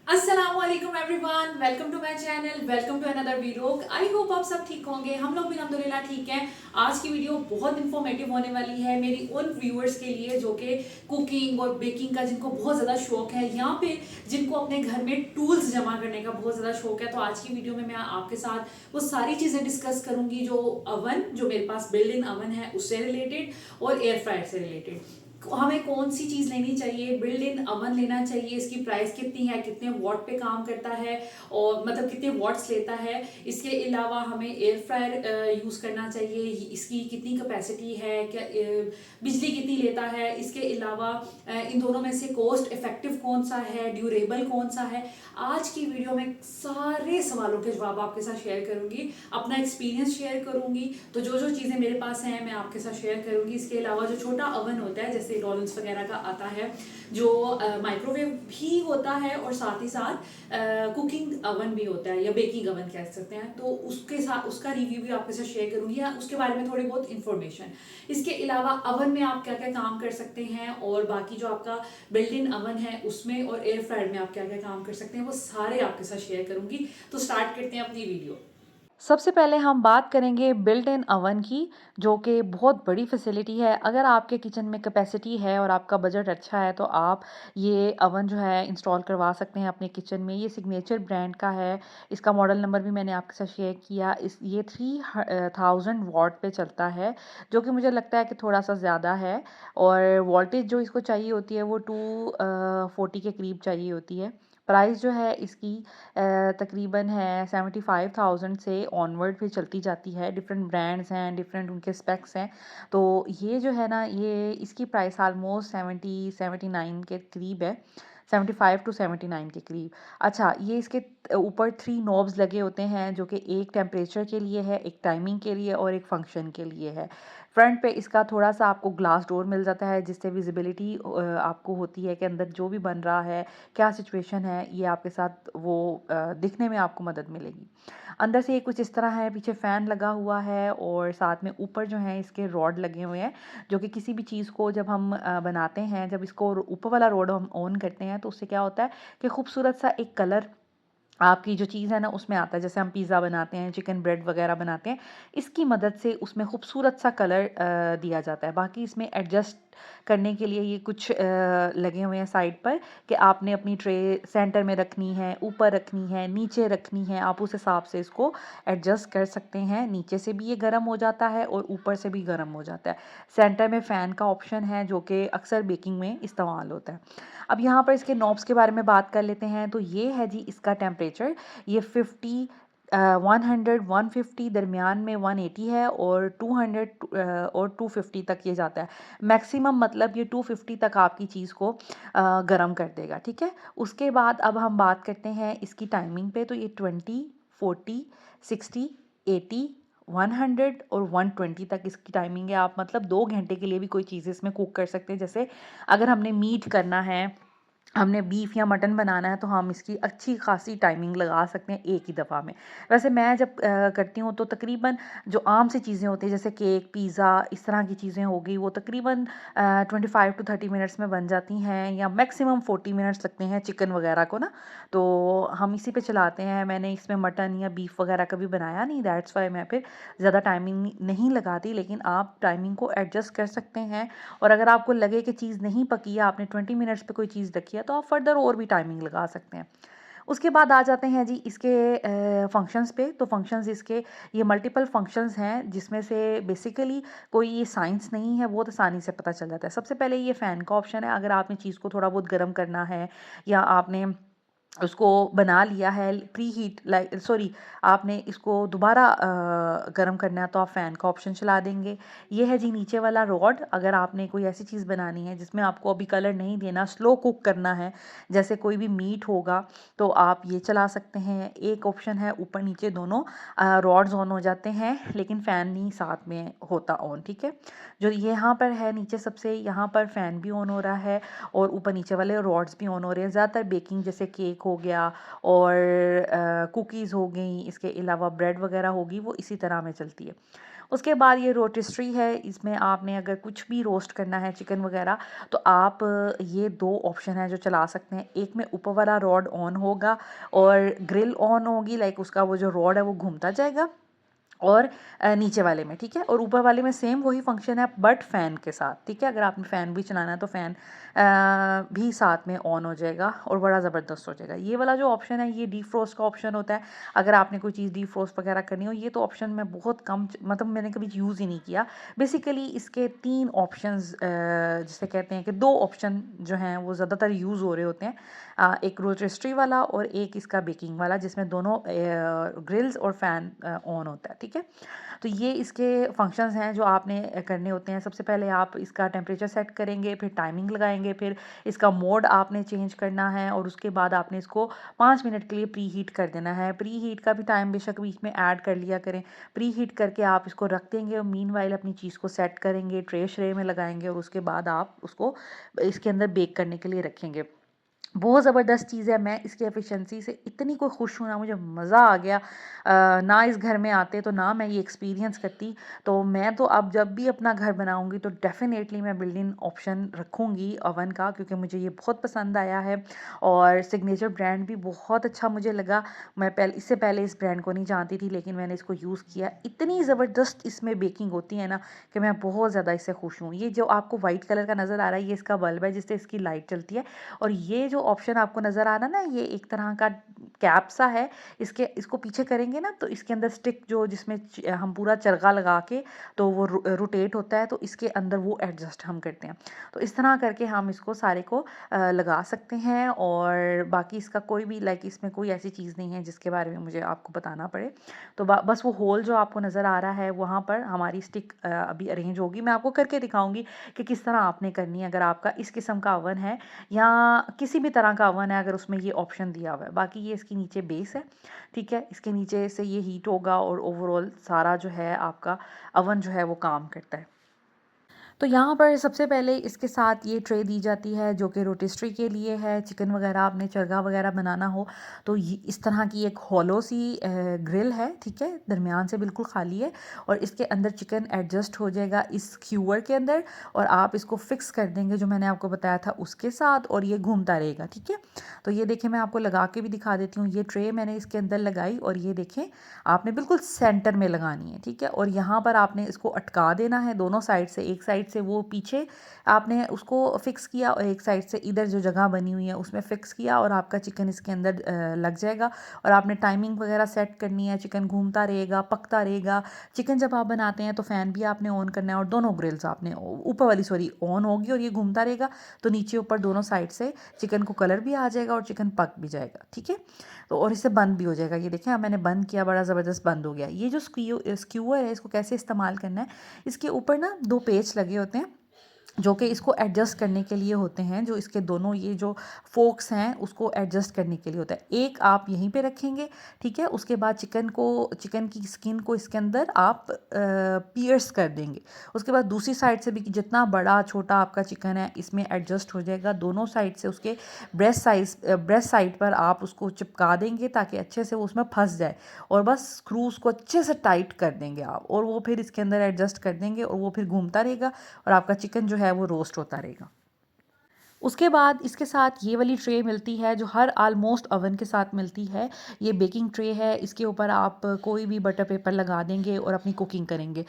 अस्सलामुअलैकुम everyone, welcome to my channel, welcome to another video. I hope आप सब ठीक होंगे। हम लोग भी अल्हम्दुलिल्लाह ठीक हैं। आज की वीडियो बहुत इंफॉर्मेटिव होने वाली है मेरी उन व्यूअर्स के लिए जो कि कुकिंग और बेकिंग का जिनको बहुत ज़्यादा शौक है, यहाँ पे जिनको अपने घर में टूल्स जमा करने का बहुत ज़्यादा शौक है। तो आज की वीडियो में मैं आपके साथ वो सारी चीज़ें डिस्कस करूंगी जो अवन, जो मेरे पास बिल्ट इन अवन है उससे रिलेटेड और एयर फ्रायर से रिलेटेड। हमें कौन सी चीज लेनी चाहिए, बिल्ड इन अवन लेना चाहिए, इसकी प्राइस कितनी है, कितने वॉट पे काम करता है और मतलब कितने वॉट्स लेता है। इसके अलावा हमें एयर फ्रायर यूज करना चाहिए, इसकी कितनी कैपेसिटी है, क्या बिजली कितनी लेता है। इसके अलावा इन दोनों में से कॉस्ट इफेक्टिव कौन सा है, ड्यूरेबल कौन सा है। आज की वीडियो में सारे सवालों के जवाब आपके साथ शेयर करूंगी, अपना एक्सपीरियंस शेयर करूंगी। तो जो जो चीज़ें मेरे पास हैं मैं आपके साथ शेयर करूंगी। इसके अलावा जो छोटा अवन होता है जैसे रॉलेंस वगैरह का आता है, जो माइक्रोवेव भी होता है और साथ ही साथ कुकिंग अवन भी होता है या बेकिंग अवन कह सकते हैं, तो उसके साथ उसका रिव्यू भी आपके साथ शेयर करूंगी या उसके बारे में थोड़ी बहुत इन्फॉर्मेशन। इसके अलावा अवन में आप क्या क्या काम कर सकते हैं और बाकी जो आपका बिल्ट इन अवन है उसमें और एयर फ्रायर में आप क्या क्या काम कर सकते हैं वो सारे आपके साथ शेयर करूंगी। तो स्टार्ट करते हैं अपनी वीडियो। सबसे पहले हम बात करेंगे बिल्ट इन अवन की, जो कि बहुत बड़ी फैसिलिटी है। अगर आपके किचन में कैपेसिटी है और आपका बजट अच्छा है तो आप ये अवन जो है इंस्टॉल करवा सकते हैं अपने किचन में। ये सिग्नेचर ब्रांड का है। इसका मॉडल नंबर भी मैंने आपके साथ शेयर किया। इस ये 3000 वॉट पे चलता है, जो कि मुझे लगता है कि थोड़ा सा ज़्यादा है। और वोल्टेज जो इसको चाहिए होती है वो 240 के करीब चाहिए होती है। प्राइस जो है इसकी तकरीबन है 75,000 से ऑनवर्ड फिर चलती जाती है। डिफरेंट ब्रांड्स हैं, डिफरेंट उनके स्पेक्स हैं। तो ये जो है ना, ये इसकी प्राइस आलमोस्ट 79 के करीब है, 75 टू 79 के करीब। अच्छा, ये इसके ऊपर 3 नॉब्स लगे होते हैं, जो कि एक टेम्परेचर के लिए है, एक टाइमिंग के लिए और एक फंक्शन के लिए है। फ्रंट पे इसका थोड़ा सा आपको ग्लास डोर मिल जाता है, जिससे विजिबिलिटी आपको होती है कि अंदर जो भी बन रहा है, क्या सिचुएशन है, ये आपके साथ वो दिखने में आपको मदद मिलेगी। अंदर से ये कुछ इस तरह है, पीछे फ़ैन लगा हुआ है और साथ में ऊपर जो है इसके रॉड लगे हुए हैं, जो कि किसी भी चीज़ को जब हम बनाते हैं, जब इसको ऊपर वाला रॉड हम ऑन करते हैं तो उससे क्या होता है कि खूबसूरत सा एक कलर आपकी जो चीज़ है ना उसमें आता है। जैसे हम पिज़्ज़ा बनाते हैं, चिकन ब्रेड वगैरह बनाते हैं, इसकी मदद से उसमें खूबसूरत सा कलर दिया जाता है। बाकी इसमें एडजस्ट करने के लिए ये कुछ लगे हुए हैं साइड पर, कि आपने अपनी ट्रे सेंटर में रखनी है, ऊपर रखनी है, नीचे रखनी है, आप उस हिसाब से इसको एडजस्ट कर सकते हैं। नीचे से भी ये गर्म हो जाता है और ऊपर से भी गर्म हो जाता है। सेंटर में फ़ैन का ऑप्शन है, जो कि अक्सर बेकिंग में इस्तेमाल होता है। अब यहाँ पर इसके नॉब्स के बारे में बात कर लेते हैं। तो ये है जी इसका टेम्परेचर। ये 50 100 150 दरमियान में 180 है और 200 और 250 तक ये जाता है मैक्सिमम। मतलब ये 250 तक आपकी चीज़ को गर्म कर देगा, ठीक है। उसके बाद अब हम बात करते हैं इसकी टाइमिंग पे। तो ये 20 40 60 80 100 और 120 तक इसकी टाइमिंग है। आप मतलब 2 घंटे के लिए भी कोई चीज़ इसमें कुक कर सकते हैं। जैसे अगर हमने मीट करना है, हमने बीफ या मटन बनाना है, तो हम इसकी अच्छी खासी टाइमिंग लगा सकते हैं एक ही दफ़ा में। वैसे मैं जब करती हूँ तो तकरीबन जो आम सी चीज़ें होती हैं जैसे केक, पिज़्ज़ा, इस तरह की चीज़ें हो गई, वो तकरीबन 25 टू 30 मिनट्स में बन जाती हैं, या मैक्सिमम 40 मिनट्स लगते हैं चिकन वगैरह को ना। तो हम इसी पे चलाते हैं। मैंने इसमें मटन या बीफ वगैरह कभी बनाया नहीं, दैट्स वाई मैं फिर ज़्यादा टाइमिंग नहीं लगाती। लेकिन आप टाइमिंग को एडजस्ट कर सकते हैं। और अगर आपको लगे कि चीज़ नहीं पकी है, आपने 20 मिनट्स पे कोई चीज़ रखी है, तो आप फर्दर और भी टाइमिंग लगा सकते हैं। उसके बाद आ जाते हैं जी इसके फंक्शंस पे। तो फंक्शंस इसके ये मल्टीपल फंक्शंस हैं, जिसमें से बेसिकली कोई ये साइंस नहीं है, बहुत आसानी से पता चल जाता है। सबसे पहले ये फ़ैन का ऑप्शन है। अगर आपने चीज़ को थोड़ा बहुत गर्म करना है, या आपने उसको बना लिया है प्री हीट, लाइक सॉरी, आपने इसको दोबारा गर्म करना है, तो आप फ़ैन का ऑप्शन चला देंगे। ये है जी नीचे वाला रॉड। अगर आपने कोई ऐसी चीज़ बनानी है जिसमें आपको अभी कलर नहीं देना, स्लो कुक करना है, जैसे कोई भी मीट होगा, तो आप ये चला सकते हैं। एक ऑप्शन है ऊपर नीचे दोनों रॉड्स ऑन हो जाते हैं, लेकिन फ़ैन नहीं साथ में होता ऑन, ठीक है। जो यहाँ पर है नीचे सबसे, यहाँ पर फ़ैन भी ऑन हो रहा है और ऊपर नीचे वाले रॉड्स भी ऑन हो रहे हैं। ज़्यादातर बेकिंग जैसे केक हो गया और कुकीज़ हो गई, इसके अलावा ब्रेड वगैरह होगी, वो इसी तरह में चलती है। उसके बाद ये रोटिस्ट्री है, इसमें आपने अगर कुछ भी रोस्ट करना है चिकन वगैरह तो आप ये 2 ऑप्शन हैं जो चला सकते हैं। एक में ऊपर वाला रॉड ऑन होगा और ग्रिल ऑन होगी, लाइक उसका वो जो रॉड है वो घूमता जाएगा, और नीचे वाले में, ठीक है, और ऊपर वाले में सेम वही फंक्शन है बट फ़ैन के साथ, ठीक है। अगर आपने फ़ैन भी चलाना है तो फ़ैन भी साथ में ऑन हो जाएगा और बड़ा ज़बरदस्त हो जाएगा। ये वाला जो ऑप्शन है ये डीफ्रोस्ट का ऑप्शन होता है। अगर आपने कोई चीज़ डीफ्रोस्ट वगैरह करनी हो, ये तो ऑप्शन मैं बहुत कम मतलब मैंने कभी यूज़ ही नहीं किया। बेसिकली इसके 3 ऑप्शंस जिसे कहते हैं कि 2 ऑप्शन जो हैं वो ज़्यादातर यूज़ हो रहे होते हैं। एक रोटिस्ट्री वाला और एक इसका बेकिंग वाला, जिसमें दोनों ग्रिल्स और फ़ैन ऑन होता है, ठीक है। तो ये इसके फंक्शंस हैं जो आपने करने होते हैं। सबसे पहले आप इसका टेम्परेचर सेट करेंगे, फिर टाइमिंग लगाएंगे, फिर इसका मोड आपने चेंज करना है और उसके बाद आपने इसको 5 मिनट के लिए प्री हीट कर देना है। प्री हीट का भी टाइम बेशक बीच में ऐड कर लिया करें। प्री हीट करके आप इसको रख देंगे और मीनवाइल अपनी चीज़ को सेट करेंगे, ट्रे श्रे में लगाएंगे और उसके बाद आप उसको इसके अंदर बेक करने के लिए रखेंगे। बहुत ज़बरदस्त चीज़ है, मैं इसकी एफ़िशिएंसी से इतनी कोई खुश हूँ ना, मुझे मज़ा आ गया। ना इस घर में आते तो ना मैं ये एक्सपीरियंस करती। तो मैं तो अब जब भी अपना घर बनाऊँगी तो डेफ़िनेटली मैं बिल्ट इन ऑप्शन रखूँगी ओवन का, क्योंकि मुझे ये बहुत पसंद आया है और सिग्नेचर ब्रांड भी बहुत अच्छा मुझे लगा। मैं इससे पहले इस ब्रांड को नहीं जानती थी, लेकिन मैंने इसको यूज़ किया। इतनी ज़बरदस्त इसमें बेकिंग होती है ना कि मैं बहुत ज़्यादा इससे खुश हूँ। ये जो आपको वाइट कलर का नज़र आ रहा है, ये इसका बल्ब है जिससे इसकी लाइट चलती है। और ये जो ऑप्शन आपको नज़र आ रहा है ना, ये एक तरह का कैप सा है। इसको पीछे करेंगे ना तो इसके अंदर स्टिक जो जिसमें हम पूरा चरखा लगा के तो वो रोटेट होता है, तो इसके अंदर वो एडजस्ट हम करते हैं। तो इस तरह करके हम इसको सारे को लगा सकते हैं और बाकी इसका कोई भी लाइक इसमें कोई ऐसी चीज़ नहीं है जिसके बारे में मुझे आपको बताना पड़े। तो बस वो होल जो आपको नज़र आ रहा है वहाँ पर हमारी स्टिक अभी अरेंज होगी। मैं आपको करके दिखाऊंगी कि किस तरह आपने करनी है अगर आपका इस किस्म का ओवन है या किसी भी तरह का ओवन है, अगर उसमें ये ऑप्शन दिया हुआ है। बाकी ये इसके नीचे बेस है, ठीक है, इसके नीचे से ये हीट होगा और ओवरऑल सारा जो है आपका ओवन जो है वो काम करता है। तो यहाँ पर सबसे पहले इसके साथ ये ट्रे दी जाती है जो कि रोटिस्ट्री के लिए है। चिकन वगैरह आपने चरगा वगैरह बनाना हो तो ये इस तरह की एक हॉलो सी ग्रिल है, ठीक है, दरमियान से बिल्कुल खाली है और इसके अंदर चिकन एडजस्ट हो जाएगा इस स्क्यूअर के अंदर और आप इसको फिक्स कर देंगे जो मैंने आपको बताया था उसके साथ और ये घूमता रहेगा, ठीक है। तो ये देखें, मैं आपको लगा के भी दिखा देती हूँ। ये ट्रे मैंने इसके अंदर लगाई और ये देखें आपने बिल्कुल सेंटर में लगानी है, ठीक है, और यहाँ पर आपने इसको अटका देना है दोनों साइड से। एक साइड से वो पीछे आपने उसको फिक्स किया और एक साइड से इधर जो जगह बनी हुई है उसमें फिक्स किया और आपका चिकन इसके अंदर लग जाएगा। और आपने टाइमिंग वगैरह सेट करनी है, चिकन घूमता रहेगा, पकता रहेगा। चिकन जब आप बनाते हैं तो फ़ैन भी आपने ऑन करना है और दोनों ग्रिल्स आपने ऊपर वाली सॉरी ऑन होगी और ये घूमता रहेगा तो नीचे ऊपर दोनों साइड से चिकन को कलर भी आ जाएगा और चिकन पक भी जाएगा, ठीक है। तो और इससे बंद भी हो जाएगा। ये देखें, अब मैंने बंद किया, बड़ा ज़बरदस्त बंद हो गया। ये जो स्क्यूअर है इसको कैसे इस्तेमाल करना है, इसके ऊपर ना 2 पेच लगे होते हैं जो कि इसको एडजस्ट करने के लिए होते हैं। जो इसके दोनों ये जो फोक्स हैं उसको एडजस्ट करने के लिए होता है। एक आप यहीं पे रखेंगे, ठीक है, उसके बाद चिकन की स्किन को इसके अंदर आप पियर्स कर देंगे। उसके बाद दूसरी साइड से भी जितना बड़ा छोटा आपका चिकन है इसमें एडजस्ट हो जाएगा। दोनों साइड से उसके ब्रेस्ट साइड पर आप उसको चिपका देंगे ताकि अच्छे से वो उसमें फंस जाए और बस स्क्रूज को अच्छे से टाइट कर देंगे आप और वो फिर इसके अंदर एडजस्ट कर देंगे और वो फिर घूमता रहेगा और आपका चिकन जो है वो रोस्ट होता रहेगा। उसके बाद इसके साथ ये वाली ट्रे मिलती है जो हर ऑलमोस्ट ओवन के साथ मिलती है। ये बेकिंग ट्रे है, इसके ऊपर आप कोई भी बटर पेपर लगा देंगे और अपनी कुकिंग करेंगे।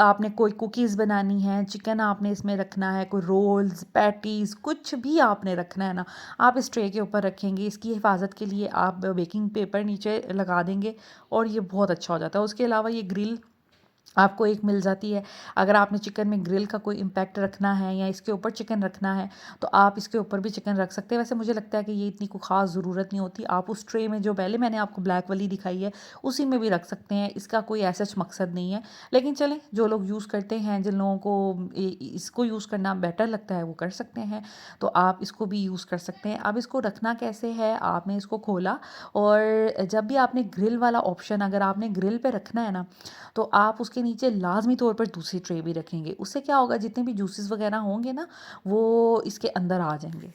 आपने कोई कुकीज़ बनानी है, चिकन आपने इसमें रखना है, कोई रोल्स, पैटीज़, कुछ भी आपने रखना है ना, आप इस ट्रे के ऊपर रखेंगे। इसकी हिफाजत के लिए आप बेकिंग पेपर नीचे लगा देंगे और ये बहुत अच्छा हो जाता है। उसके अलावा ये ग्रिल आपको एक मिल जाती है। अगर आपने चिकन में ग्रिल का कोई इम्पैक्ट रखना है या इसके ऊपर चिकन रखना है तो आप इसके ऊपर भी चिकन रख सकते हैं। वैसे मुझे लगता है कि ये इतनी कोई ख़ास ज़रूरत नहीं होती। आप उस ट्रे में जो पहले मैंने आपको ब्लैक वाली दिखाई है उसी में भी रख सकते हैं। इसका कोई ऐसा मकसद नहीं है, लेकिन चलें, जो लोग यूज़ करते हैं, जिन लोगों को इसको यूज़ करना बेटर लगता है वो कर सकते हैं, तो आप इसको भी यूज़ कर सकते हैं। अब इसको रखना कैसे है, आपने इसको खोला और जब भी आपने ग्रिल वाला ऑप्शन अगर आपने ग्रिल पे रखना है ना तो आप उसके नीचे लाजमी तौर पर दूसरी ट्रे भी रखेंगे। उससे क्या होगा, जितने भी जूसेस वगैरह होंगे ना वो इसके अंदर आ जाएंगे।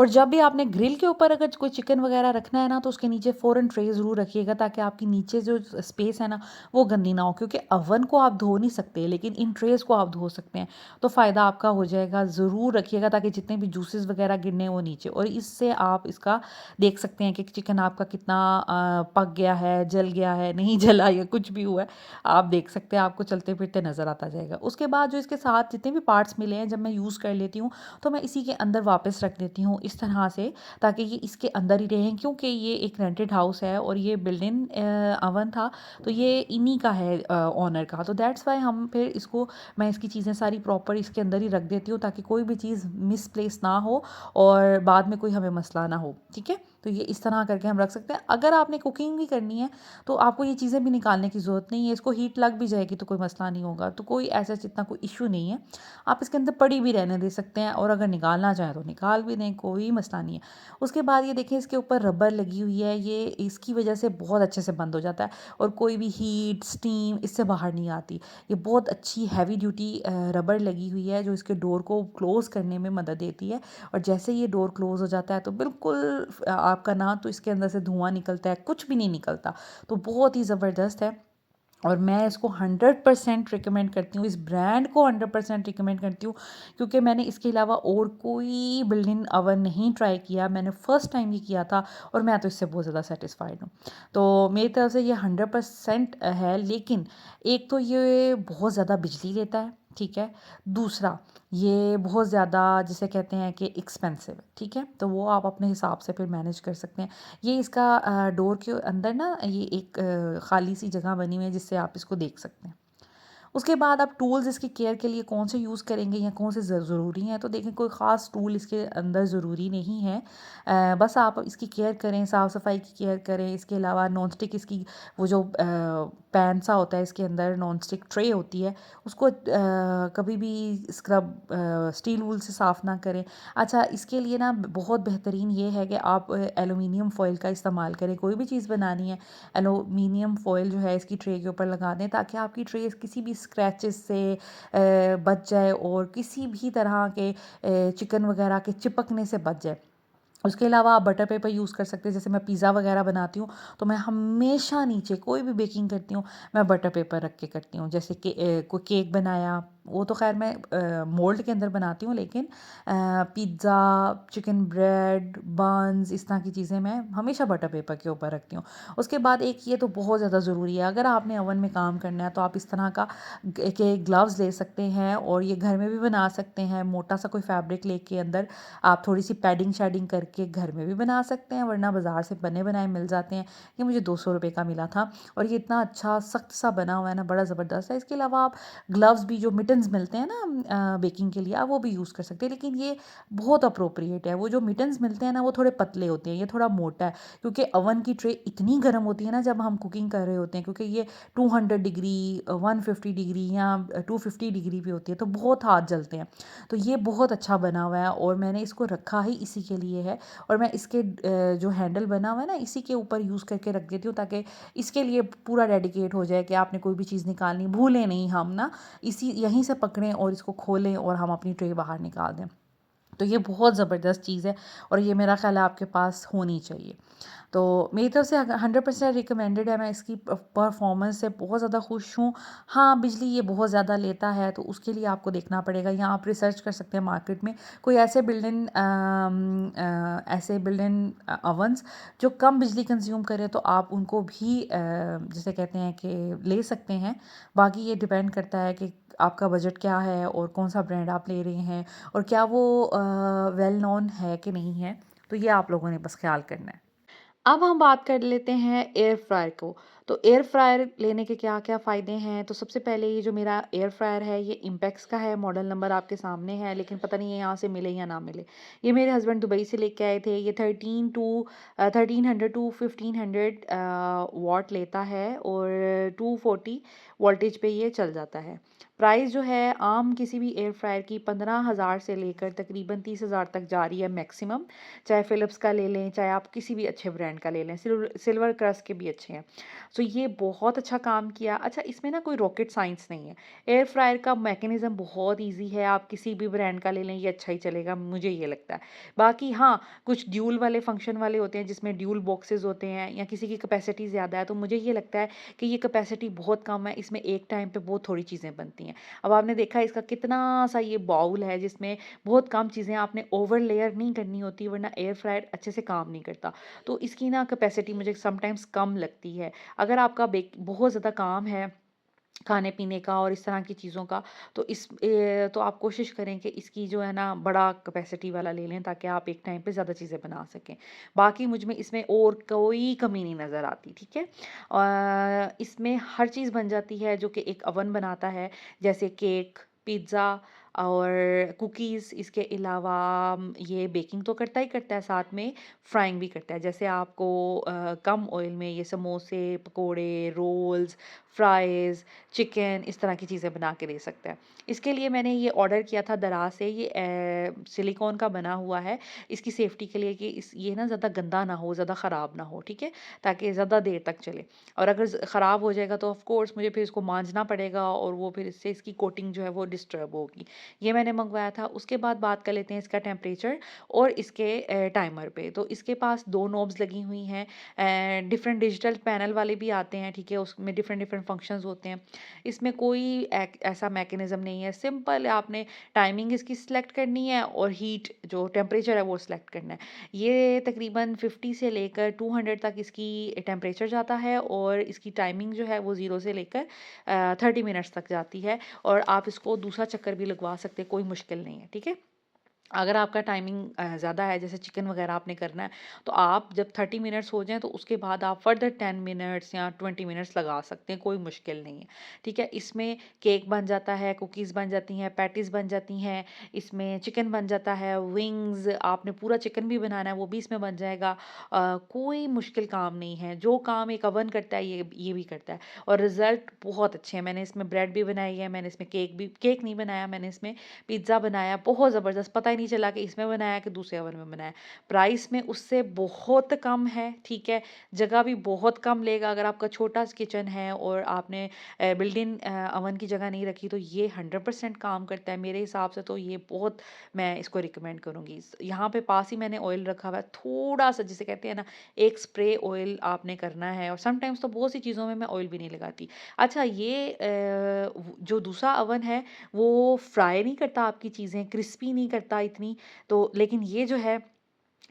और जब भी आपने ग्रिल के ऊपर अगर कोई चिकन वगैरह रखना है ना, तो उसके नीचे फ़ौरन ट्रे ज़रूर रखिएगा, ताकि आपकी नीचे जो स्पेस है ना वो गंदी ना हो, क्योंकि अवन को आप धो नहीं सकते लेकिन इन ट्रेज़ को आप धो सकते हैं, तो फ़ायदा आपका हो जाएगा। ज़रूर रखिएगा ताकि जितने भी जूसेस वगैरह गिरने वो नीचे, और इससे आप इसका देख सकते हैं कि चिकन आपका कितना पक गया है, जल गया है, नहीं जला या कुछ भी हुआ है, आप देख सकते हैं, आपको चलते फिरते नज़र आता जाएगा। उसके बाद जो इसके साथ जितने भी पार्ट्स मिले हैं, जब मैं यूज़ कर लेती हूँ तो मैं इसी के अंदर वापस रख देती हूँ इस तरह से, ताकि ये इसके अंदर ही रहें, क्योंकि ये एक रेंटेड हाउस है और ये बिल्ट इन अवन था, तो ये इन्हीं का है, ओनर का। तो दैट्स वाई हम फिर इसको, मैं इसकी चीज़ें सारी प्रॉपर इसके अंदर ही रख देती हूँ, ताकि कोई भी चीज़ मिसप्लेस ना हो और बाद में कोई हमें मसला ना हो। ठीक है, तो ये इस तरह करके हम रख सकते हैं। अगर आपने कुकिंग भी करनी है तो आपको ये चीज़ें भी निकालने की ज़रूरत नहीं है, इसको हीट लग भी जाएगी तो कोई मसला नहीं होगा, तो कोई ऐसा इतना कोई इशू नहीं है। आप इसके अंदर पड़ी भी रहने दे सकते हैं, और अगर निकालना चाहें तो निकाल भी दें, कोई मसला नहीं है। उसके बाद ये देखें, इसके ऊपर रबर लगी हुई है, ये इसकी वजह से बहुत अच्छे से बंद हो जाता है, और कोई भी हीट स्टीम इससे बाहर नहीं आती। ये बहुत अच्छी हैवी ड्यूटी रबर लगी हुई है, जो इसके डोर को क्लोज़ करने में मदद देती है, और जैसे ये डोर क्लोज़ हो जाता है तो बिल्कुल आपका ना तो इसके अंदर से धुआं निकलता है, कुछ भी नहीं निकलता, तो बहुत ही ज़बरदस्त है। और मैं इसको 100% रिकमेंड करती हूँ, इस ब्रांड को 100% रिकमेंड करती हूँ, क्योंकि मैंने इसके अलावा और कोई बिल्ट-इन ओवन नहीं ट्राई किया, मैंने फ़र्स्ट टाइम ये किया था, और मैं तो इससे बहुत ज़्यादा सैटिस्फाइड हूँ। तो मेरी तरफ से ये 100% है, लेकिन एक तो ये बहुत ज़्यादा बिजली लेता है, ठीक है? दूसरा, ये बहुत ज़्यादा जिसे कहते हैं कि एक्सपेंसिव है, ठीक है? तो वो आप अपने हिसाब से फिर मैनेज कर सकते हैं। ये इसका डोर के अंदर ना ये एक खाली सी जगह बनी हुई है, जिससे आप इसको देख सकते हैं। उसके बाद आप टूल्स इसकी केयर के लिए कौन से यूज़ करेंगे या कौन से ज़रूरी हैं, तो देखिए कोई ख़ास टूल इसके अंदर ज़रूरी नहीं है। बस आप इसकी केयर करें, साफ़ सफाई की केयर करें। इसके अलावा नॉन स्टिक इसकी वो जो पैन सा होता है, इसके अंदर नॉन स्टिक ट्रे होती है, उसको कभी भी स्क्रब स्टील वूल से साफ़ ना करें। अच्छा, इसके लिए ना बहुत बेहतरीन ये है कि आप एलुमिनियम फॉइल का इस्तेमाल करें। कोई भी चीज़ बनानी है, एलुमिनियम फॉइल जो है इसकी ट्रे के ऊपर लगा दें, ताकि आपकी ट्रे किसी भी स्क्रैचेस से बच जाए, और किसी भी तरह के चिकन वगैरह के चिपकने से बच जाए। उसके अलावा आप बटर पेपर यूज़ कर सकते हैं। जैसे मैं पिज़्ज़ा वगैरह बनाती हूँ, तो मैं हमेशा नीचे कोई भी बेकिंग करती हूँ, मैं बटर पेपर रख के करती हूँ। जैसे कि कोई केक बनाया, वो तो ख़ैर मैं मोल्ड के अंदर बनाती हूँ, लेकिन पिज़्ज़ा, चिकन ब्रेड, बन्स, इस तरह की चीज़ें मैं हमेशा बटर पेपर के ऊपर रखती हूँ। उसके बाद एक ये तो बहुत ज़्यादा ज़रूरी है, अगर आपने ओवन में काम करना है तो आप इस तरह का के ग्लव्स ले सकते हैं, और ये घर में भी बना सकते हैं। मोटा सा कोई फैब्रिक लेके अंदर आप थोड़ी सी पैडिंग शैडिंग करके घर में भी बना सकते हैं, वरना बाज़ार से बने बनाए मिल जाते हैं। ये मुझे 200 रुपये का मिला था, और ये इतना अच्छा सख्त सा बना हुआ है ना, बड़ा ज़बरदस्त है। इसके अलावा आप ग्लव्स भी, जो मिटन्स मिलते हैं ना बेकिंग के लिए, आप वो भी यूज़ कर सकते हैं, लेकिन ये बहुत अप्रोप्रिएट है। वो जो मिटन्स मिलते हैं ना, वो थोड़े पतले होते हैं, ये थोड़ा मोटा है, क्योंकि ओवन की ट्रे इतनी गर्म होती है ना जब हम कुकिंग कर रहे होते हैं, क्योंकि ये 200 डिग्री, 150 डिग्री या 250 डिग्री भी होती है, तो बहुत हाथ जलते हैं। तो ये बहुत अच्छा बना हुआ है, और मैंने इसको रखा ही इसी के लिए है, और मैं इसके जो हैंडल बना हुआ है ना, इसी के ऊपर यूज़ करके रख देती हूँ, ताकि इसके लिए पूरा डेडिकेट हो जाए कि आपने कोई भी चीज़ निकालनी भूलें नहीं, हम ना इसी यहीं से पकड़ें और इसको खोलें और हम अपनी ट्रे बाहर निकाल दें। तो ये बहुत ज़बरदस्त चीज़ है, और ये मेरा ख़्याल है आपके पास होनी चाहिए। तो मेरी तरफ से 100% रिकमेंडेड है। मैं इसकी परफॉर्मेंस से बहुत ज़्यादा खुश हूँ। हाँ, बिजली ये बहुत ज़्यादा लेता है, तो उसके लिए आपको देखना पड़ेगा, या आप रिसर्च कर सकते हैं मार्केट में कोई ऐसे बिल्ट इन ओवंस जो कम बिजली कंज्यूम करे, तो आप उनको भी जिसे कहते हैं कि ले सकते हैं। बाकी ये डिपेंड करता है कि आपका बजट क्या है, और कौन सा ब्रांड आप ले रहे हैं, और क्या वो वेल नोन है कि नहीं है। तो ये आप लोगों ने बस ख्याल करना है। अब हम बात कर लेते हैं एयर फ्रायर को। तो एयर फ्रायर लेने के क्या-क्या फ़ायदे हैं? तो सबसे पहले ये जो मेरा एयर फ्रायर है, ये इम्पेक्स का है, मॉडल नंबर आपके सामने है, लेकिन पता नहीं है यहाँ से मिले या ना मिले। ये मेरे हस्बैंड दुबई से लेके आए थे। ये 1300 टू 1500 वॉट लेता है, और 240 वोल्टेज पे ये चल जाता है। प्राइस जो है आम किसी भी एयर फ्रायर की 15,000 से लेकर तकरीबन 30,000 तक जा रही है मैक्सिमम। चाहे फ़िलिप्स का ले लें, चाहे आप किसी भी अच्छे ब्रांड का ले लें, सिल्वर क्रस्ट के भी अच्छे हैं। सो सो ये बहुत अच्छा काम किया। अच्छा, इसमें ना कोई रॉकेट साइंस नहीं है। एयर फ्रायर का मैकेनिज़्म बहुत ईज़ी है, आप किसी भी ब्रांड का ले लें, ये अच्छा ही चलेगा, मुझे ये लगता है। बाकी हाँ, कुछ ड्यूल वाले फंक्शन वाले होते हैं जिसमें ड्यूल बॉक्सेस होते हैं या किसी की कैपेसिटी ज़्यादा है, तो मुझे ये लगता है कि ये कैपेसिटी बहुत कम है, इसमें एक टाइम पे बहुत थोड़ी चीज़ें बनती हैं। अब आपने देखा है इसका कितना सा ये बाउल है जिसमें बहुत कम चीज़ें आपने ओवर लेयर नहीं करनी होती, वरना एयर फ्रायर अच्छे से काम नहीं करता। तो इसकी ना कैपेसिटी मुझे समटाइम्स कम लगती है। अगर आपका बेक बहुत ज़्यादा काम है खाने-पीने का और इस तरह की चीज़ों का, तो तो आप कोशिश करें कि इसकी जो है ना बड़ा कैपेसिटी वाला ले लें, ताकि आप एक टाइम पे ज़्यादा चीज़ें बना सकें। बाकी मुझ में इसमें और कोई कमी नहीं नज़र आती, ठीक है? इसमें हर चीज़ बन जाती है जो कि एक ओवन बनाता है, जैसे केक, पिज़्ज़ा और कुकीज़। इसके अलावा ये बेकिंग तो करता ही करता है, साथ में फ्राइंग भी करता है। जैसे आपको कम ऑयल में ये समोसे, पकोड़े, रोल्स, फ्राइज़, चिकन, इस तरह की चीज़ें बना के दे सकता है। इसके लिए मैंने ये ऑर्डर किया था दराज़ से, ये सिलिकॉन का बना हुआ है, इसकी सेफ्टी के लिए कि ये ना ज़्यादा गंदा ना हो, ज़्यादा ख़राब ना हो, ठीक है? ताकि ज़्यादा देर तक चले। और अगर ख़राब हो जाएगा तो ऑफ़ कोर्स मुझे फिर इसको मांजना पड़ेगा और वो फिर इससे इसकी कोटिंग जो है वो डिस्टर्ब होगी। ये मैंने मंगवाया था। उसके बाद बात कर लेते हैं इसका टेम्परेचर और इसके टाइमर पे। तो इसके पास 2 नॉब्स लगी हुई हैं। डिफरेंट डिजिटल पैनल वाले भी आते हैं, ठीक है? उसमें डिफरेंट डिफरेंट फंक्शंस होते हैं। इसमें कोई ऐसा मैकेनिज़्म नहीं है, सिंपल आपने टाइमिंग इसकी सिलेक्ट करनी है और हीट जो टेम्परेचर है वो सिलेक्ट करना है। ये तकरीबन 50 से लेकर 200 तक इसकी टेम्परेचर जाता है और इसकी टाइमिंग जो है वो 0 से लेकर 30 मिनट्स तक जाती है, और आप इसको दूसरा चक्कर भी लगवा सकते हैं, कोई मुश्किल नहीं है, ठीक है? अगर आपका टाइमिंग ज़्यादा है, जैसे चिकन वगैरह आपने करना है, तो आप जब 30 मिनट्स हो जाएँ तो उसके बाद आप फर्दर 10 मिनट्स या 20 मिनट्स लगा सकते हैं, कोई मुश्किल नहीं है, ठीक है? इसमें केक बन जाता है, कुकीज़ बन जाती हैं, पैटीज़ बन जाती हैं, इसमें चिकन बन जाता है, विंग्स, आपने पूरा चिकन भी बनाना है वो भी इसमें बन जाएगा। कोई मुश्किल काम नहीं है, जो काम एक ओवन करता है ये भी करता है, और रिज़ल्ट बहुत अच्छे हैं। मैंने इसमें ब्रेड भी बनाई है, मैंने इसमें केक नहीं बनाया, मैंने इसमें पिज़्ज़ा बनाया, बहुत ज़बरदस्त, पता ही नहीं चला कि इसमें बनाया कि दूसरे ओवन में बनाया। प्राइस में उससे बहुत कम है, ठीक है? जगह भी बहुत कम लेगा। अगर आपका छोटा स किचन है और आपने बिल्ट इन ओवन की जगह नहीं रखी, तो ये 100% काम करता है। मेरे हिसाब से तो ये बहुत, मैं इसको रिकमेंड करूँगी। यहाँ पे पास ही मैंने ऑयल रखा हुआ है, थोड़ा-सा जिसे कहते हैं ना, एक स्प्रे ऑयल आपने करना है, और समटाइम्स तो बहुत सी चीज़ों में मैं ऑयल भी नहीं लगाती। अच्छा, ये जो दूसरा ओवन है वो फ्राई नहीं करता आपकी चीज़ें, क्रिस्पी नहीं करता इतनी, तो लेकिन ये जो है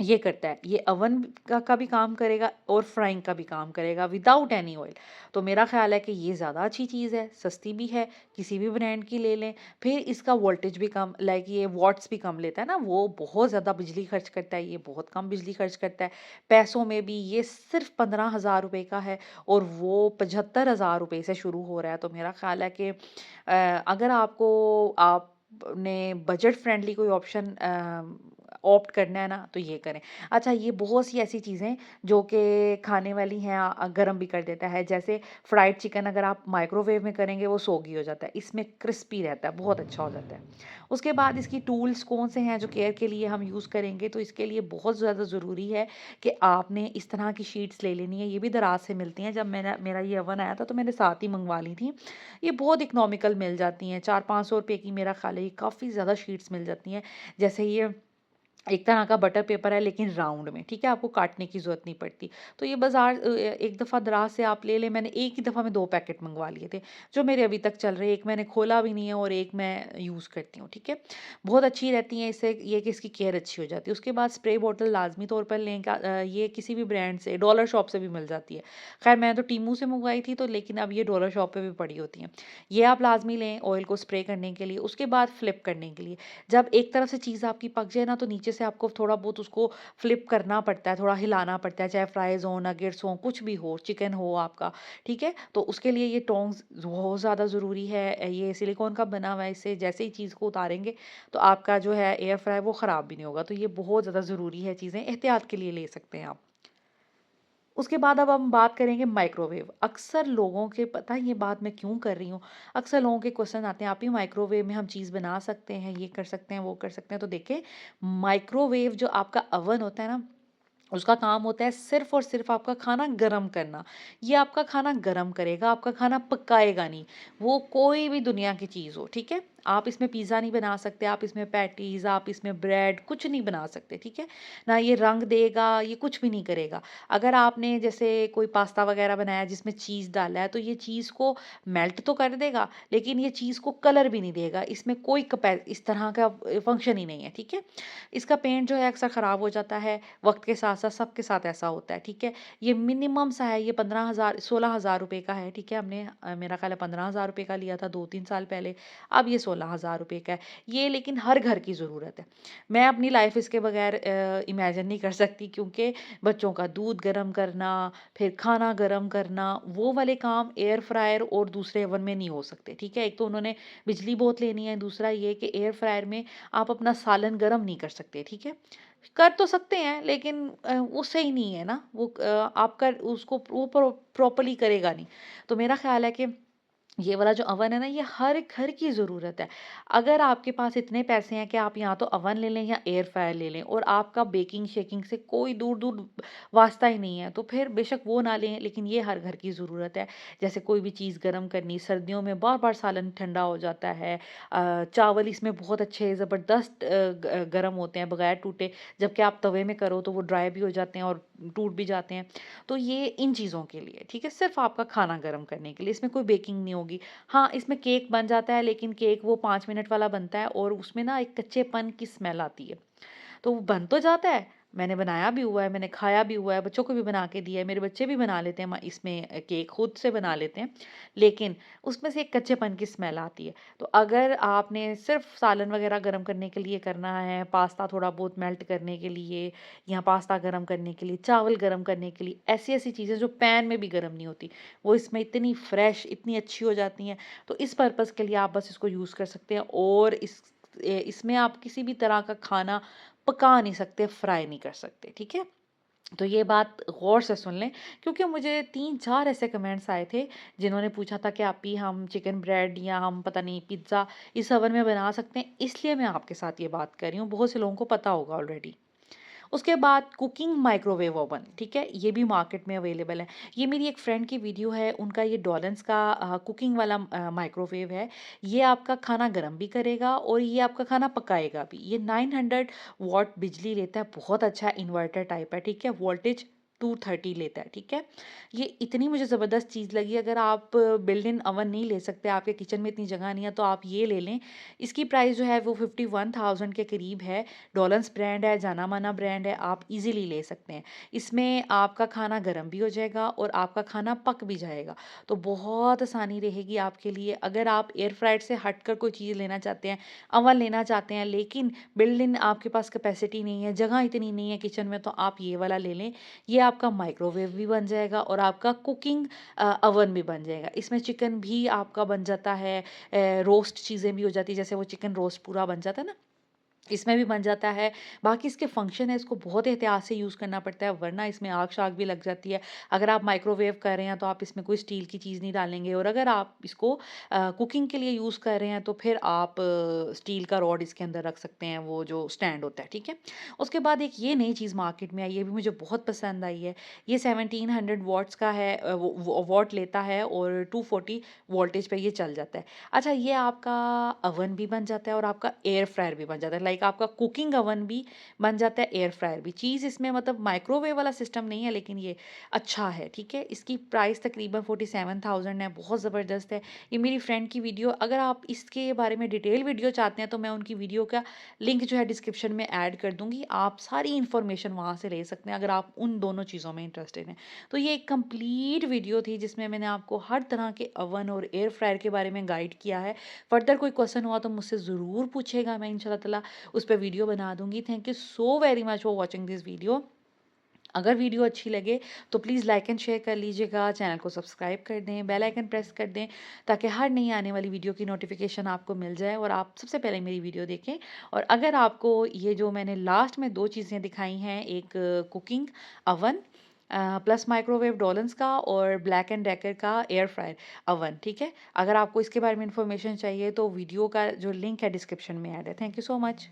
ये करता है। ये ओवन का भी काम करेगा और फ्राइंग का भी काम करेगा विदाउट एनी ऑयल। तो मेरा ख़्याल है कि ये ज़्यादा अच्छी चीज़ है, सस्ती भी है, किसी भी ब्रांड की ले लें। फिर इसका वोल्टेज भी कम, लाइक ये वॉट्स भी कम लेता है ना, वो बहुत ज़्यादा बिजली खर्च करता है, ये बहुत कम बिजली खर्च करता है। पैसों में भी ये सिर्फ़ 15,000 रुपए का है और वो 75,000 रुपए से शुरू हो रहा है। तो मेरा ख़्याल है कि अगर आपने बजट फ्रेंडली कोई ऑप्शन ऑप्ट करना है ना, तो ये करें। अच्छा, ये बहुत सी ऐसी चीज़ें जो कि खाने वाली हैं, गरम भी कर देता है। जैसे फ्राइड चिकन अगर आप माइक्रोवेव में करेंगे वो सोगी हो जाता है, इसमें क्रिस्पी रहता है, बहुत अच्छा हो जाता है। उसके बाद इसकी टूल्स कौन से हैं जो केयर के लिए हम यूज़ करेंगे, तो इसके लिए बहुत ज़्यादा ज़रूरी है कि आपने इस तरह की शीट्स ले लेनी है। ये भी दराज से मिलती हैं। जब मेरा ये ओवन आया था तो मैंने साथ ही मंगवा ली थी। ये बहुत इकोनॉमिकल मिल जाती हैं, 400-500 रुपए की, मेरा ख़्याल है ये काफ़ी ज़्यादा शीट्स मिल जाती हैं। जैसे ये एक तरह का बटर पेपर है लेकिन राउंड में, ठीक है? आपको काटने की ज़रूरत नहीं पड़ती। तो ये बाज़ार एक दफ़ा दराज़ से आप ले लें। मैंने एक ही दफ़ा में 2 पैकेट मँगवा लिए थे, जो मेरे अभी तक चल रहे हैं। एक मैंने खोला भी नहीं है और एक मैं यूज़ करती हूँ, ठीक है? बहुत अच्छी रहती हैं, इससे ये कि इसकी केयर अच्छी हो जाती है। उसके बाद स्प्रे बॉटल लाज़मी तौर पर लें। ये किसी भी ब्रांड से, डॉलर शॉप से भी मिल जाती है। ख़ैर मैंने तो टीमू से मँगवाई थी, तो लेकिन अब ये डॉलर शॉप पे भी पड़ी होती हैं। ये आप लाज़मी लें ऑयल को स्प्रे करने के लिए। उसके बाद फ्लिप करने के लिए, जब एक तरफ से चीज़ आपकी पक जाए ना, तो नीचे से आपको थोड़ा बहुत उसको फ्लिप करना पड़ता है, थोड़ा हिलाना पड़ता है, चाहे फ्राइज़ हों, नगेट्स हों, कुछ भी हो, चिकन हो आपका, ठीक है? तो उसके लिए ये टोंग्स बहुत ज़्यादा ज़रूरी है। ये सिलिकॉन का बना हुआ है, इससे जैसे ही चीज़ को उतारेंगे तो आपका जो है एयर फ्रायर वो ख़राब भी नहीं होगा। तो ये बहुत ज़्यादा ज़रूरी है चीज़ें, एहतियात के लिए ले सकते हैं आप। उसके बाद अब हम बात करेंगे माइक्रोवेव। अक्सर लोगों के, पता है ये बात मैं क्यों कर रही हूँ, अक्सर लोगों के क्वेश्चन आते हैं, आप ही माइक्रोवेव में हम चीज़ बना सकते हैं, ये कर सकते हैं, वो कर सकते हैं। तो देखिए, माइक्रोवेव जो आपका ओवन होता है ना, उसका काम होता है सिर्फ़ और सिर्फ़ आपका खाना गरम करना। ये आपका खाना गरम करेगा, आपका खाना पकाएगा नहीं। वो कोई भी दुनिया की चीज़ हो, ठीक है? आप इसमें पिज़्ज़ा नहीं बना सकते, आप इसमें पैटीज़, आप इसमें ब्रेड कुछ नहीं बना सकते, ठीक है? ना ये रंग देगा, ये कुछ भी नहीं करेगा। अगर आपने जैसे कोई पास्ता वग़ैरह बनाया जिसमें चीज़ डाला है, तो ये चीज़ को मेल्ट तो कर देगा, लेकिन ये चीज़ को कलर भी नहीं देगा। इसमें कोई इस तरह का फ़ंक्शन ही नहीं है, ठीक है? इसका पेंट जो है अक्सर ख़राब हो जाता है, वक़्त के साथ-साथ सबके साथ ऐसा होता है, ठीक है? ये मिनिमम सा है, ये 15,000 16,000 रुपए का है, ठीक है? हमने मेरा ख़्याल है 15,000 रुपए का लिया था 2-3 साल पहले, अब ये 16,000 रुपए का है। ये लेकिन हर घर की ज़रूरत है। मैं अपनी लाइफ़ इसके बगैर इमेजिन नहीं कर सकती, क्योंकि बच्चों का दूध गरम करना, फिर खाना गरम करना, वो वाले काम एयर फ्रायर और दूसरे ओवन में नहीं हो सकते, ठीक है? एक तो उन्होंने बिजली बहुत लेनी है, दूसरा ये कि एयर फ्रायर में आप अपना सालन गरम नहीं कर सकते, ठीक है? कर तो सकते हैं, लेकिन वो सही नहीं है ना, वो आपका उसको वो प्रॉपर्ली करेगा नहीं। तो मेरा ख़्याल है कि ये वाला जो अवन है ना, ये हर घर की ज़रूरत है। अगर आपके पास इतने पैसे हैं कि आप या तो अवन ले लें या एयर फ्रायर ले लें, और आपका बेकिंग-शेकिंग से कोई दूर-दूर वास्ता ही नहीं है, तो फिर बेशक वो ना लें, लेकिन ये हर घर की ज़रूरत है। जैसे कोई भी चीज़ गरम करनी, सर्दियों में बार-बार सालन ठंडा हो जाता है। चावल इसमें बहुत अच्छे ज़बरदस्त गरम होते हैं बगैर टूटे, जबकि आप तवे में करो तो वो ड्राई भी हो जाते हैं और टूट भी जाते हैं। तो ये इन चीज़ों के लिए, ठीक है? सिर्फ़ आपका खाना गरम करने के लिए, इसमें कोई बेकिंग नहीं होगी। हाँ, इसमें केक बन जाता है, लेकिन केक वो 5 मिनट वाला बनता है और उसमें ना एक कच्चेपन की स्मेल आती है। तो वो बन तो जाता है, मैंने बनाया भी हुआ है, मैंने खाया भी हुआ है, बच्चों को भी बना के दिया है, मेरे बच्चे भी बना लेते हैं इसमें केक खुद से बना लेते हैं, लेकिन उसमें से एक कच्चेपन की स्मेल आती है। तो अगर आपने सिर्फ़ सालन वग़ैरह गरम करने के लिए करना है, पास्ता थोड़ा बहुत मेल्ट करने के लिए या पास्ता गरम करने के लिए, चावल गरम करने के लिए, ऐसी-ऐसी चीज़ें जो पैन में भी गरम नहीं होती, वो इसमें इतनी फ्रेश, इतनी अच्छी हो जाती हैं, तो इस पर्पज़ के लिए आप बस इसको यूज़ कर सकते हैं। और इसमें आप किसी भी तरह का खाना पका नहीं सकते, फ्राई नहीं कर सकते, ठीक है? तो ये बात गौर से सुन लें, क्योंकि मुझे 3-4 ऐसे कमेंट्स आए थे जिन्होंने पूछा था कि आपी हम चिकन ब्रेड या हम पता नहीं पिज़्ज़ा इस ओवन में बना सकते हैं, इसलिए मैं आपके साथ ये बात कर रही हूँ। बहुत से लोगों को पता होगा ऑलरेडी। उसके बाद कुकिंग माइक्रोवेव ओवन, ठीक है? ये भी मार्केट में अवेलेबल है। ये मेरी एक फ्रेंड की वीडियो है, उनका ये डॉलन्स का कुकिंग वाला माइक्रोवेव है। ये आपका खाना गरम भी करेगा और ये आपका खाना पकाएगा भी। ये 900 वॉट बिजली लेता है, बहुत अच्छा इन्वर्टर टाइप है, ठीक है? वोल्टेज 230 लेता है, ठीक है? ये इतनी मुझे ज़बरदस्त चीज़ लगी, अगर आप बिल्ट इन ओवन नहीं ले सकते, आपके किचन में इतनी जगह नहीं है, तो आप ये ले लें। इसकी प्राइस जो है वो 51,000 के करीब है। डॉलन्स ब्रांड है, जाना-माना ब्रांड है, आप इज़िली ले सकते हैं। इसमें आपका खाना गरम भी हो जाएगा और आपका खाना पक भी जाएगा। तो बहुत आसानी रहेगी आपके लिए। अगर आप एयर फ्रायर से हटकर कोई चीज़ लेना चाहते हैं, अवन लेना चाहते हैं, लेकिन बिल्ट इन आपके पास कैपेसिटी नहीं है, जगह इतनी नहीं है किचन में, तो आप ये वाला ले लें। ये आपका माइक्रोवेव भी बन जाएगा और आपका कुकिंग ओवन भी बन जाएगा। इसमें चिकन भी आपका बन जाता है, रोस्ट चीज़ें भी हो जाती है, जैसे वो चिकन रोस्ट पूरा बन जाता है ना, इसमें भी बन जाता है। बाकी इसके फंक्शन है, इसको बहुत एहतियात से यूज़ करना पड़ता है, वरना इसमें आग-शाग भी लग जाती है। अगर आप माइक्रोवेव कर रहे हैं तो आप इसमें कोई स्टील की चीज़ नहीं डालेंगे, और अगर आप इसको कुकिंग के लिए यूज़ कर रहे हैं तो फिर आप स्टील का रॉड इसके अंदर रख सकते हैं, वो जो स्टैंड होता है, ठीक है? उसके बाद एक ये नई चीज़ मार्केट में आई, ये भी मुझे बहुत पसंद आई है। ये 1700 वॉट्स का है, वो वॉट लेता है और 240 वोल्टेज पे ये चल जाता है। अच्छा, ये आपका ओवन भी बन जाता है और आपका एयर फ्रायर भी बन जाता है, लाइक आपका कुकिंग ओवन भी बन जाता है, एयर फ्रायर भी। चीज़ इसमें मतलब माइक्रोवेव वाला सिस्टम नहीं है, लेकिन ये अच्छा है, ठीक है? इसकी प्राइस तकरीबन 47,000 है, बहुत ज़बरदस्त है। ये मेरी फ्रेंड की वीडियो, अगर आप इसके बारे में डिटेल वीडियो चाहते हैं तो मैं उनकी वीडियो का लिंक जो है डिस्क्रिप्शन में ऐड कर दूँगी। आप सारी इन्फॉर्मेशन वहाँ से ले सकते हैं, अगर आप उन दोनों चीज़ों में इंटरेस्टेड हैं। तो ये एक कंप्लीट वीडियो थी जिसमें मैंने आपको हर तरह के ओवन और एयर फ्रायर के बारे में गाइड किया है। फर्दर कोई क्वेश्चन हुआ तो मुझसे ज़रूर पूछेगा, मैं इंशाल्लाह ताला उस पे वीडियो बना दूँगी। Thank you so very much for watching this video. अगर वीडियो अच्छी लगे तो प्लीज़ लाइक एंड शेयर कर लीजिएगा, चैनल को सब्सक्राइब कर दें, बेल आइकन प्रेस कर दें, ताकि हर नई आने वाली वीडियो की नोटिफिकेशन आपको मिल जाए और आप सबसे पहले मेरी वीडियो देखें। और अगर आपको ये जो मैंने लास्ट में 2 चीज़ें दिखाई हैं, एक कुकिंग ओवन प्लस माइक्रोवेव डॉलन्स का, और ब्लैक एंड डेकर का एयर फ्रायर ओवन, ठीक है? अगर आपको इसके बारे में इन्फॉर्मेशन चाहिए तो वीडियो का जो लिंक है डिस्क्रिप्शन में ऐड है। Thank you so much.